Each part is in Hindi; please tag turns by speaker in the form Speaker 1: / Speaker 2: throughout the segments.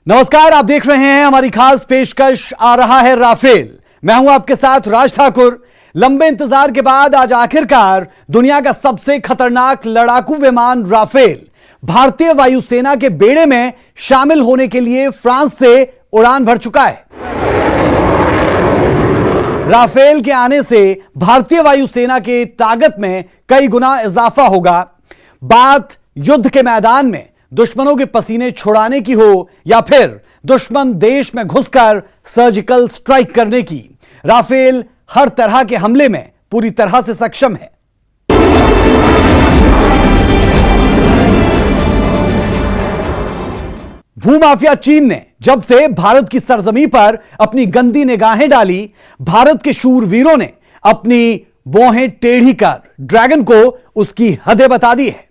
Speaker 1: नमस्कार, आप देख रहे हैं हमारी खास पेशकश आ रहा है राफेल। मैं हूं आपके साथ राज ठाकुर। लंबे इंतजार के बाद आज आखिरकार दुनिया का सबसे खतरनाक लड़ाकू विमान राफेल भारतीय वायुसेना के बेड़े में शामिल होने के लिए फ्रांस से उड़ान भर चुका है। राफेल के आने से भारतीय वायुसेना की ताकत में कई गुना इजाफा होगा। बात युद्ध के मैदान में दुश्मनों के पसीने छुड़ाने की हो या फिर दुश्मन देश में घुसकर सर्जिकल स्ट्राइक करने की, राफेल हर तरह के हमले में पूरी तरह से सक्षम है। भूमाफिया चीन ने जब से भारत की सरजमी पर अपनी गंदी निगाहें डाली, भारत के शूरवीरों ने अपनी भौहें टेढ़ी कर ड्रैगन को उसकी हदें बता दी है।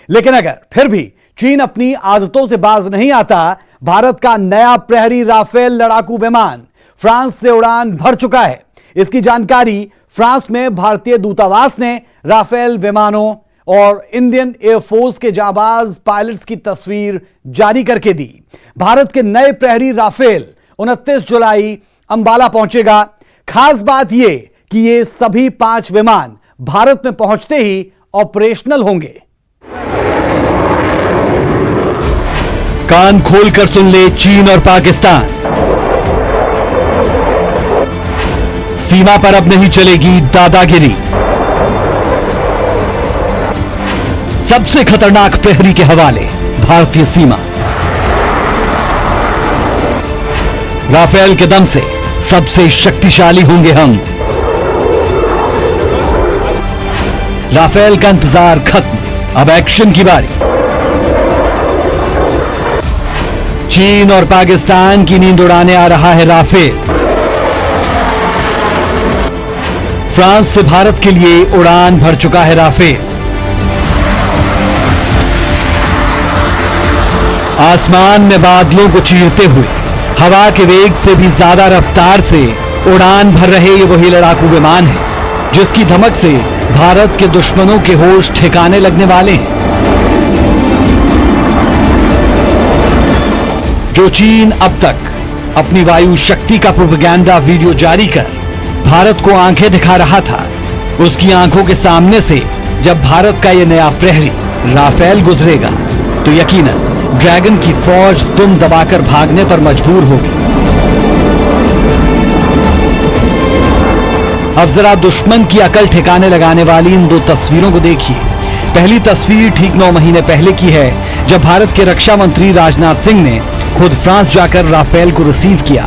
Speaker 1: लेकिन अगर फिर भी चीन अपनी आदतों से बाज नहीं आता, भारत का नया प्रहरी राफेल लड़ाकू विमान फ्रांस से उड़ान भर चुका है। इसकी जानकारी फ्रांस में भारतीय दूतावास ने राफेल विमानों और इंडियन एयरफोर्स के जाबाज पायलट्स की तस्वीर जारी करके दी। भारत के नए प्रहरी राफेल 29 जुलाई अंबाला पहुंचेगा। खास बात यह कि ये सभी 5 विमान भारत में पहुंचते ही ऑपरेशनल होंगे।
Speaker 2: कान खोलकर सुन ले चीन और पाकिस्तान। सीमा पर अब नहीं चलेगी दादागिरी। सबसे खतरनाक प्रहरी के हवाले भारतीय सीमा। राफेल के दम से सबसे शक्तिशाली होंगे हम। राफेल का इंतजार खत्म, अब एक्शन की बारी। चीन और पाकिस्तान की नींद उड़ाने आ रहा है राफेल। फ्रांस से भारत के लिए उड़ान भर चुका है राफेल। आसमान में बादलों को चीरते हुए हवा के वेग से भी ज्यादा रफ्तार से उड़ान भर रहे ये वही लड़ाकू विमान है जिसकी धमक से भारत के दुश्मनों के होश ठिकाने लगने वाले हैं। जो चीन अब तक अपनी वायु शक्ति का प्रोपेगेंडा वीडियो जारी कर भारत को आंखें दिखा रहा था, उसकी आंखों के सामने से जब भारत का यह नया प्रहरी राफेल गुजरेगा तो यकीनन ड्रैगन की फौज दुम दबाकर भागने पर मजबूर होगी। अब जरा दुश्मन की अकल ठिकाने लगाने वाली इन 2 तस्वीरों को देखिए। पहली तस्वीर ठीक 9 महीने पहले की है जब भारत के रक्षा मंत्री राजनाथ सिंह ने खुद फ्रांस जाकर राफेल को रिसीव किया।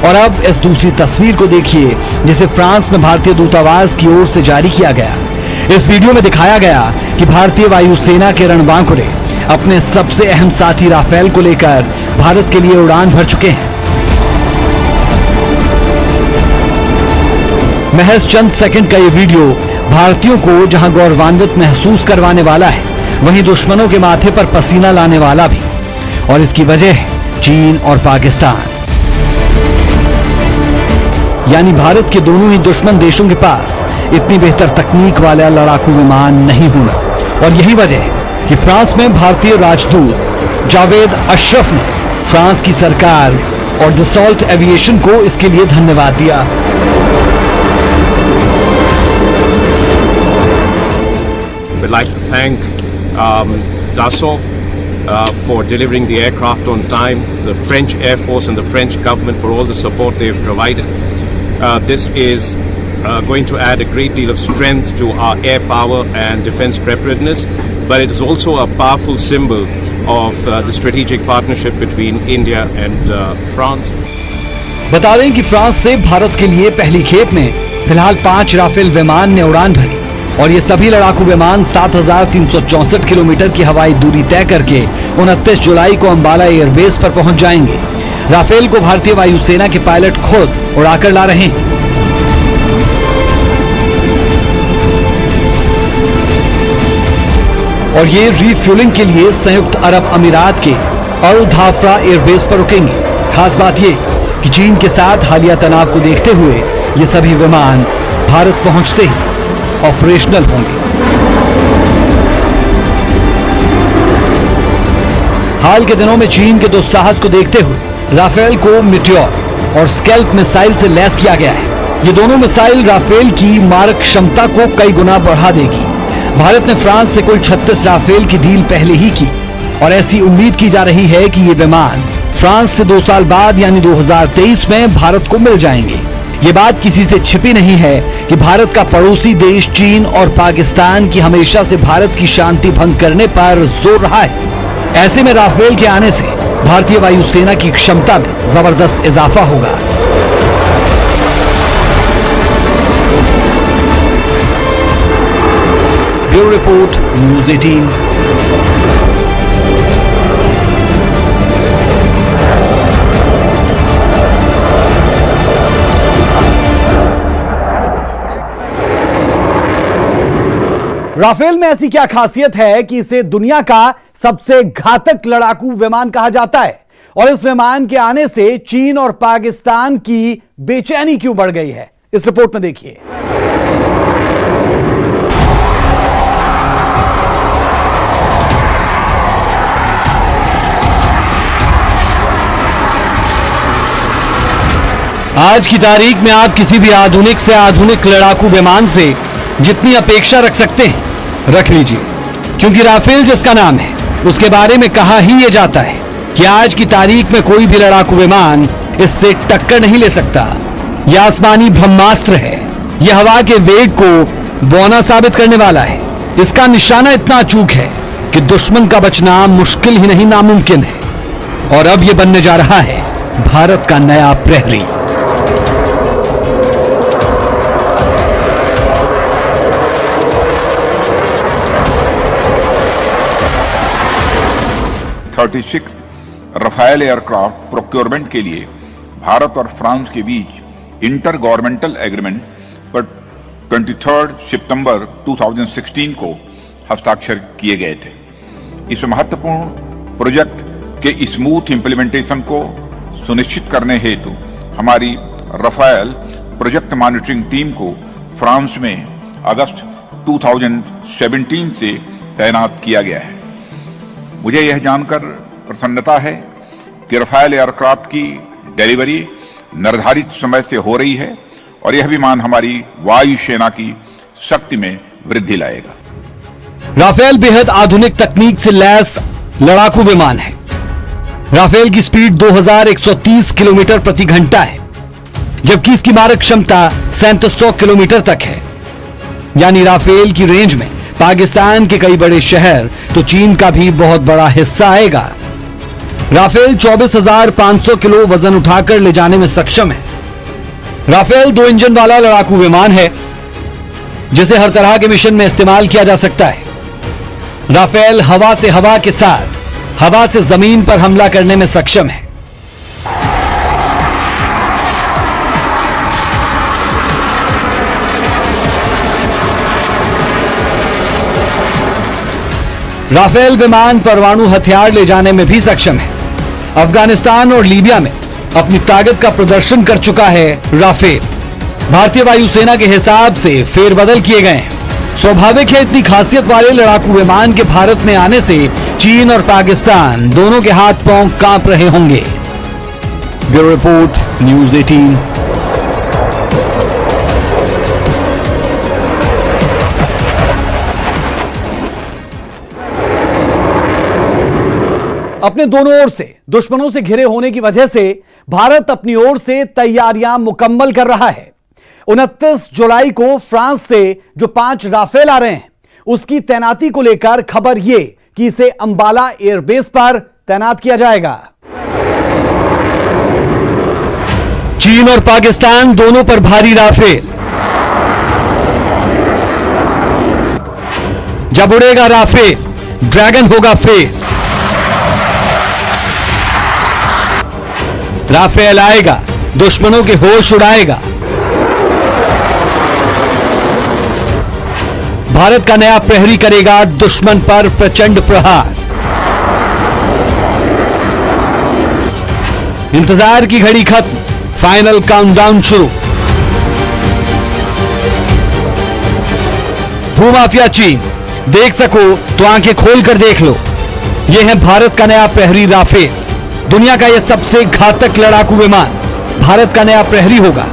Speaker 2: और अब इस दूसरी तस्वीर को देखिए जिसे फ्रांस में भारतीय दूतावास की ओर से जारी किया गया। इस वीडियो में दिखाया गया कि भारतीय वायुसेना के रणबांकुरे अपने सबसे अहम साथी राफेल को लेकर भारत के लिए उड़ान भर चुके हैं। महज चंद सेकंड का ये वीडियो भारतीयों को जहां गौरवान्वित महसूस करवाने वाला है, वहीं दुश्मनों के माथे पर पसीना लाने वाला भी। और इसकी वजह है चीन और पाकिस्तान, यानी भारत के दोनों ही दुश्मन देशों के पास इतनी बेहतर तकनीक वाला लड़ाकू विमान नहीं होना। और यही वजह है कि फ्रांस में भारतीय राजदूत जावेद अशरफ ने फ्रांस की सरकार और दसॉल्ट एविएशन को इसके लिए धन्यवाद दिया।
Speaker 3: We'd like to thank Dassault for delivering the aircraft on time, the French Air Force and the French government for all the support they've provided. This is going to add a great deal of strength to our air power and defense preparedness, but it is also a powerful symbol of the strategic partnership between India and France.
Speaker 2: बता दें कि फ्रांस से भारत के लिए पहली खेप में फिलहाल 5 राफेल विमान ने उड़ान भरी और ये सभी लड़ाकू विमान 7,364 किलोमीटर की हवाई दूरी तय करके 29 जुलाई को अंबाला एयरबेस पर पहुंच जाएंगे। राफेल को भारतीय वायुसेना के पायलट खुद उड़ाकर ला रहे हैं। और ये रिफ्यूलिंग के लिए संयुक्त अरब अमीरात के अल धाफरा एयरबेस पर रुकेंगे। खास बात ये कि चीन के साथ हालिया तनाव को देखते हुए ये सभी विमान भारत पहुंचते ही ऑपरेशनल होंगे। हाल के दिनों में चीन के दुस्साहस को देखते हुए राफेल को मिट्योर और स्कैल्प मिसाइल से लैस किया गया है। ये दोनों मिसाइल राफेल की मारक क्षमता को कई गुना बढ़ा देगी। भारत ने फ्रांस से कुल 36 राफेल की डील पहले ही की और ऐसी उम्मीद की जा रही है कि ये विमान फ्रांस से 2 साल बाद यानी 2023 में भारत को मिल जाएंगे। ये बात किसी से छिपी नहीं है कि भारत का पड़ोसी देश चीन और पाकिस्तान की हमेशा से भारत की शांति भंग करने पर जोर रहा है। ऐसे में राफेल के आने से भारतीय वायुसेना की क्षमता में जबरदस्त इजाफा होगा। Bureau report, news 18।
Speaker 1: राफेल में ऐसी क्या खासियत है कि इसे दुनिया का सबसे घातक लड़ाकू विमान कहा जाता है, और इस विमान के आने से चीन और पाकिस्तान की बेचैनी क्यों बढ़ गई है, इस रिपोर्ट में देखिए।
Speaker 2: आज की तारीख में आप किसी भी आधुनिक से आधुनिक लड़ाकू विमान से जितनी अपेक्षा रख सकते हैं रख लीजिए, क्योंकि राफेल जिसका नाम है उसके बारे में कहा ही यह जाता है कि आज की तारीख में कोई भी लड़ाकू विमान इससे टक्कर नहीं ले सकता। यह आसमानी ब्रह्मास्त्र है। यह हवा के वेग को बौना साबित करने वाला है। इसका निशाना इतना अचूक है कि दुश्मन का बचना मुश्किल ही नहीं नामुमकिन है। और अब यह बनने जा रहा है भारत का नया प्रहरी।
Speaker 4: रफाल एयरक्राफ्ट प्रोक्योरमेंट के लिए भारत और फ्रांस के बीच इंटर गवर्नमेंटल एग्रीमेंट पर 23 सितंबर 2016 को हस्ताक्षर किए गए थे। इस महत्वपूर्ण प्रोजेक्ट के स्मूथ इंप्लीमेंटेशन को सुनिश्चित करने हेतु हमारी रफाल प्रोजेक्ट मॉनिटरिंग टीम को फ्रांस में अगस्त 2017 से तैनात किया गया है। मुझे यह जानकर प्रसन्नता है कि रफाल एयरक्राफ्ट की डिलीवरी निर्धारित समय से हो रही है और यह विमान हमारी वायुसेना की शक्ति में वृद्धि लाएगा।
Speaker 2: राफेल बेहद आधुनिक तकनीक से लैस लड़ाकू विमान है। राफेल की स्पीड 2130 किलोमीटर प्रति घंटा है, जबकि इसकी मारक क्षमता 3700 किलोमीटर तक है। यानी राफेल की रेंज में पाकिस्तान के कई बड़े शहर तो चीन का भी बहुत बड़ा हिस्सा आएगा। राफेल 24,500 किलो वजन उठाकर ले जाने में सक्षम है। राफेल 2 इंजन वाला लड़ाकू विमान है जिसे हर तरह के मिशन में इस्तेमाल किया जा सकता है। राफेल हवा से हवा के साथ हवा से जमीन पर हमला करने में सक्षम है। राफेल विमान परमाणु हथियार ले जाने में भी सक्षम है। अफगानिस्तान और लीबिया में अपनी ताकत का प्रदर्शन कर चुका है राफेल। भारतीय वायुसेना के हिसाब से फेरबदल किए गए हैं। स्वाभाविक है इतनी खासियत वाले लड़ाकू विमान के भारत में आने से चीन और पाकिस्तान दोनों के हाथ पांव कांप रहे होंगे। Bureau report, news 18।
Speaker 1: अपने दोनों ओर से दुश्मनों से घिरे होने की वजह से भारत अपनी ओर से तैयारियां मुकम्मल कर रहा है। 29 जुलाई को फ्रांस से जो 5 राफेल आ रहे हैं उसकी तैनाती को लेकर खबर यह कि इसे अंबाला एयरबेस पर तैनात किया जाएगा।
Speaker 2: चीन और पाकिस्तान दोनों पर भारी राफेल। जब उड़ेगा राफेल, ड्रैगन होगा फेल। राफेल आएगा, दुश्मनों के होश उड़ाएगा। भारत का नया प्रहरी करेगा दुश्मन पर प्रचंड प्रहार। इंतजार की घड़ी खत्म, फाइनल काउंटडाउन शुरू। भूमाफिया चीन, देख सको तो आंखें खोलकर देख लो। यह है भारत का नया प्रहरी राफेल। दुनिया का यह सबसे घातक लड़ाकू विमान भारत का नया प्रहरी होगा।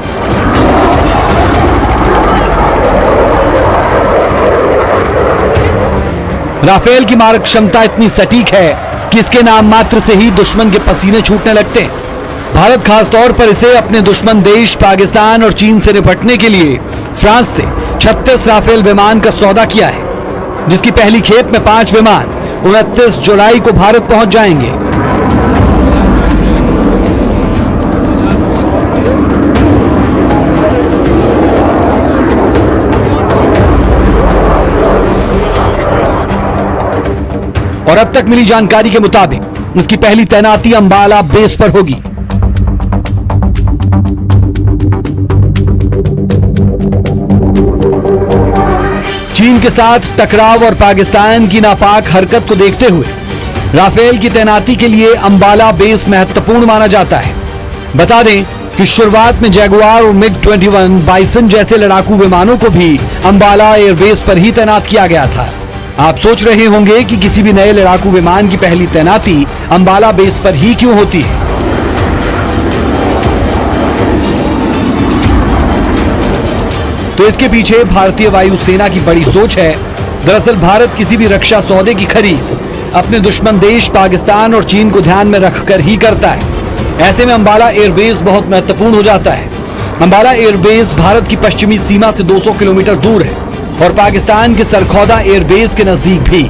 Speaker 2: राफेल की मारक क्षमता इतनी सटीक है कि इसके नाम मात्र से ही दुश्मन के पसीने छूटने लगते हैं। भारत खासतौर पर इसे अपने दुश्मन देश पाकिस्तान और चीन से निपटने के लिए फ्रांस से 36 राफेल विमान का सौदा किया है, जिसकी पहली खेप में 5 विमान 29 जुलाई को भारत पहुंच जाएंगे। और अब तक मिली जानकारी के मुताबिक इसकी पहली तैनाती अंबाला बेस पर होगी। चीन के साथ टकराव और पाकिस्तान की नापाक हरकत को देखते हुए राफेल की तैनाती के लिए अंबाला बेस महत्वपूर्ण माना जाता है। बता दें कि शुरुआत में जैगुआर और MiG-21 बाइसन जैसे लड़ाकू विमानों को भी अंबाला एयरबेस पर ही तैनात किया गया था। आप सोच रहे होंगे कि किसी भी नए लड़ाकू विमान की पहली तैनाती अंबाला बेस पर ही क्यों होती है। तो इसके पीछे भारतीय वायुसेना की बड़ी सोच है। दरअसल भारत किसी भी रक्षा सौदे की खरीद अपने दुश्मन देश पाकिस्तान और चीन को ध्यान में रखकर ही करता है। ऐसे में अंबाला एयरबेस बहुत महत्वपूर्ण हो जाता है। अंबाला एयरबेस भारत की पश्चिमी सीमा से 200 किलोमीटर दूर है और पाकिस्तान के सरखौदा एयरबेस के नजदीक भी।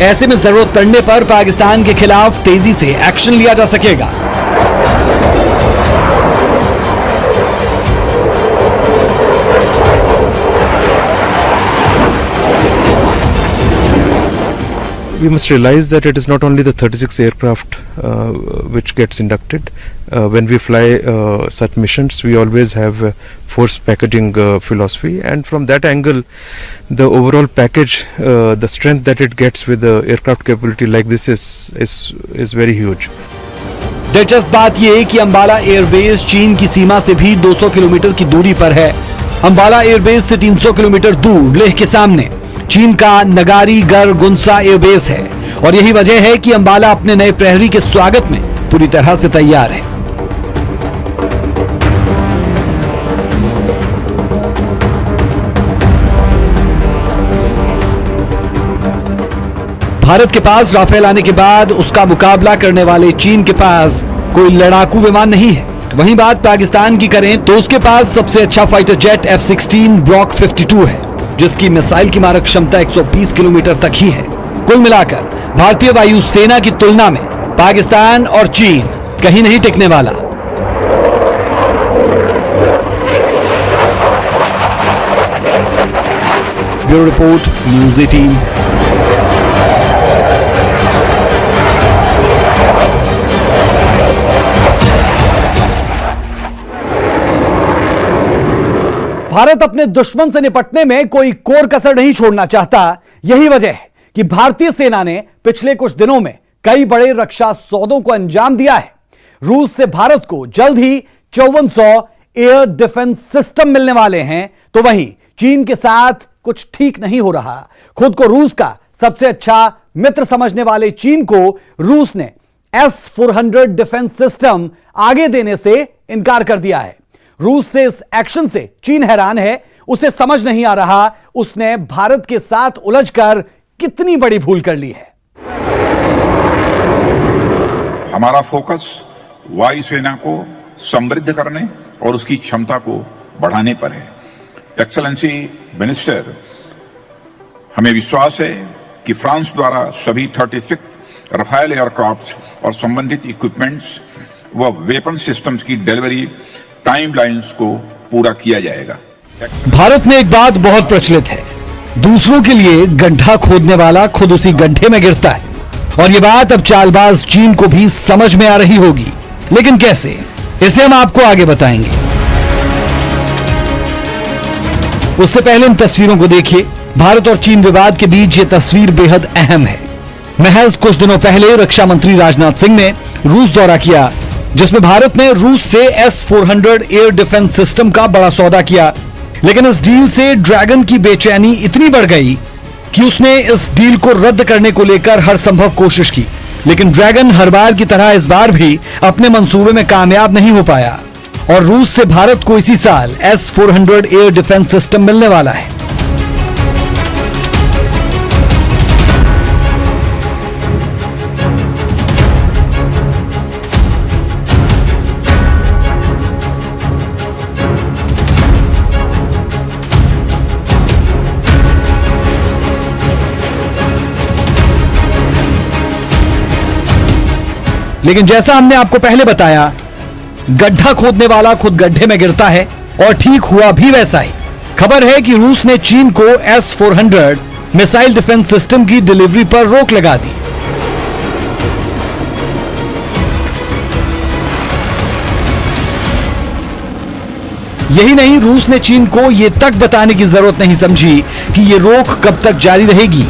Speaker 2: ऐसे में जरूरत पड़ने पर पाकिस्तान के खिलाफ तेजी से एक्शन लिया जा सकेगा।
Speaker 5: We must realize that it is not only the 36 aircraft which gets inducted. When we fly such missions, we always have force packaging philosophy, and from that angle, the overall package, the strength that it gets with the aircraft capability like this is very huge.
Speaker 2: दिलचस्प बात यह कि अंबाला एयरबेस चीन की सीमा से भी 200 किलोमीटर की दूरी पर है। अंबाला एयरबेस से 300 किलोमीटर दूर लेह के सामने चीन का नगारी गर गुनसा एयरबेस है और यही वजह है कि अंबाला अपने नए प्रहरी के स्वागत में पूरी तरह से तैयार है। भारत के पास राफेल आने के बाद उसका मुकाबला करने वाले चीन के पास कोई लड़ाकू विमान नहीं है। वहीं बात पाकिस्तान की करें तो उसके पास सबसे अच्छा फाइटर जेट F-16 ब्लॉक 52 है, जिसकी मिसाइल की मारक क्षमता 120 किलोमीटर तक ही है। कुल मिलाकर भारतीय वायुसेना की तुलना में पाकिस्तान और चीन कहीं नहीं टिकने वाला। Bureau report, news 18।
Speaker 1: भारत अपने दुश्मन से निपटने में कोई कोर कसर नहीं छोड़ना चाहता। यही वजह है कि भारतीय सेना ने पिछले कुछ दिनों में कई बड़े रक्षा सौदों को अंजाम दिया है। रूस से भारत को जल्द ही 5400 एयर डिफेंस सिस्टम मिलने वाले हैं, तो वहीं चीन के साथ कुछ ठीक नहीं हो रहा। खुद को रूस का सबसे अच्छा मित्र समझने वाले चीन को रूस ने S-400 डिफेंस सिस्टम आगे देने से इनकार कर दिया है। रूस से इस एक्शन से चीन हैरान है। उसे समझ नहीं आ रहा उसने भारत के साथ उलझकर कितनी बड़ी भूल कर ली है।
Speaker 4: हमारा फोकस वायुसेना को समृद्ध करने और उसकी क्षमता को बढ़ाने पर है। एक्सेलेंसी मिनिस्टर, हमें विश्वास है कि फ्रांस द्वारा सभी 36 राफेल एयरक्राफ्ट और संबंधित इक्विपमेंट्स व वेपन सिस्टम्स की डिलीवरी टाइमलाइंस को पूरा किया जाएगा।
Speaker 2: भारत में एक बात बहुत प्रचलित है, दूसरों के लिए गड्ढा खोदने वाला खुद उसी गड्ढे में गिरता है। और ये बात अब चालबाज चीन को भी समझ में आ रही होगी, लेकिन कैसे, इसे हम आपको आगे बताएंगे। उससे पहले इन तस्वीरों को देखिए। भारत और चीन विवाद के बीच ये तस्वीर बेहद अहम है। महज कुछ दिनों पहले रक्षा मंत्री राजनाथ सिंह ने रूस दौरा किया, जिसमें भारत ने रूस से S-400 एयर डिफेंस सिस्टम का बड़ा सौदा किया। लेकिन इस डील से ड्रैगन की बेचैनी इतनी बढ़ गई कि उसने इस डील को रद्द करने को लेकर हर संभव कोशिश की। लेकिन ड्रैगन हर बार की तरह इस बार भी अपने मंसूबे में कामयाब नहीं हो पाया और रूस से भारत को इसी साल S-400 एयर डिफेंस सिस्टम मिलने वाला है। लेकिन जैसा हमने आपको पहले बताया, गड्ढा खोदने वाला खुद गड्ढे में गिरता है और ठीक हुआ भी वैसा ही। खबर है कि रूस ने चीन को S-400 मिसाइल डिफेंस सिस्टम की डिलीवरी पर रोक लगा दी। यही नहीं, रूस ने चीन को यह तक बताने की जरूरत नहीं समझी कि यह रोक कब तक जारी रहेगी।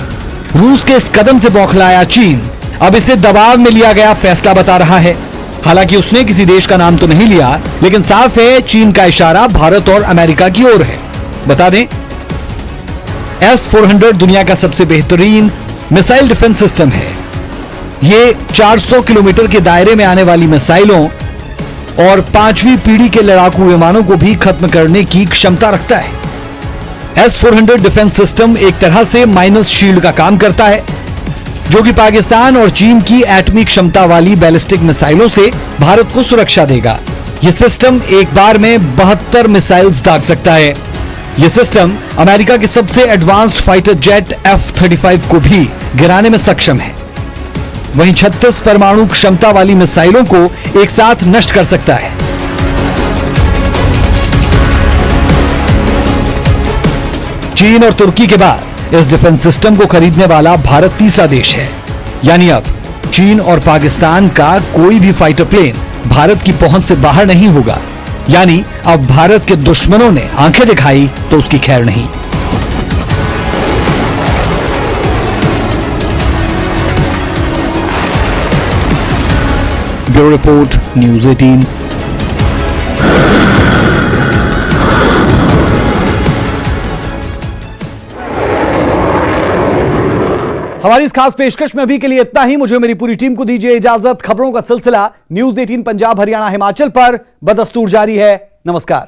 Speaker 2: रूस के इस कदम से बौखलाया चीन अब इसे दबाव में लिया गया फैसला बता रहा है। हालांकि उसने किसी देश का नाम तो नहीं लिया, लेकिन साफ है चीन का इशारा भारत और अमेरिका की ओर है। बता दें, S-400 दुनिया का सबसे बेहतरीन मिसाइल डिफेंस सिस्टम है। ये 400 किलोमीटर के दायरे में आने वाली मिसाइलों और 5वीं पीढ़ी के लड़ाकू विमानों को भी खत्म करने की क्षमता रखता है। S-400 डिफेंस सिस्टम एक तरह से माइनस शील्ड का काम करता है, जो कि पाकिस्तान और चीन की एटमी क्षमता वाली बैलिस्टिक मिसाइलों से भारत को सुरक्षा देगा। यह सिस्टम एक बार में 72 मिसाइल्स दाग सकता है। यह सिस्टम अमेरिका के सबसे एडवांस्ड फाइटर जेट F-35 को भी गिराने में सक्षम है। वहीं 36 परमाणु क्षमता वाली मिसाइलों को एक साथ नष्ट कर सकता है। चीन और तुर्की के बाद इस डिफेंस सिस्टम को खरीदने वाला भारत तीसरा देश है। यानी अब चीन और पाकिस्तान का कोई भी फाइटर प्लेन भारत की पहुंच से बाहर नहीं होगा। यानी अब भारत के दुश्मनों ने आंखें दिखाई तो उसकी खैर नहीं। Bureau report, news 18।
Speaker 1: हमारी इस खास पेशकश में अभी के लिए इतना ही। मुझे मेरी पूरी टीम को दीजिए इजाजत। खबरों का सिलसिला न्यूज़ 18 पंजाब, हरियाणा, हिमाचल पर बदस्तूर जारी है। नमस्कार।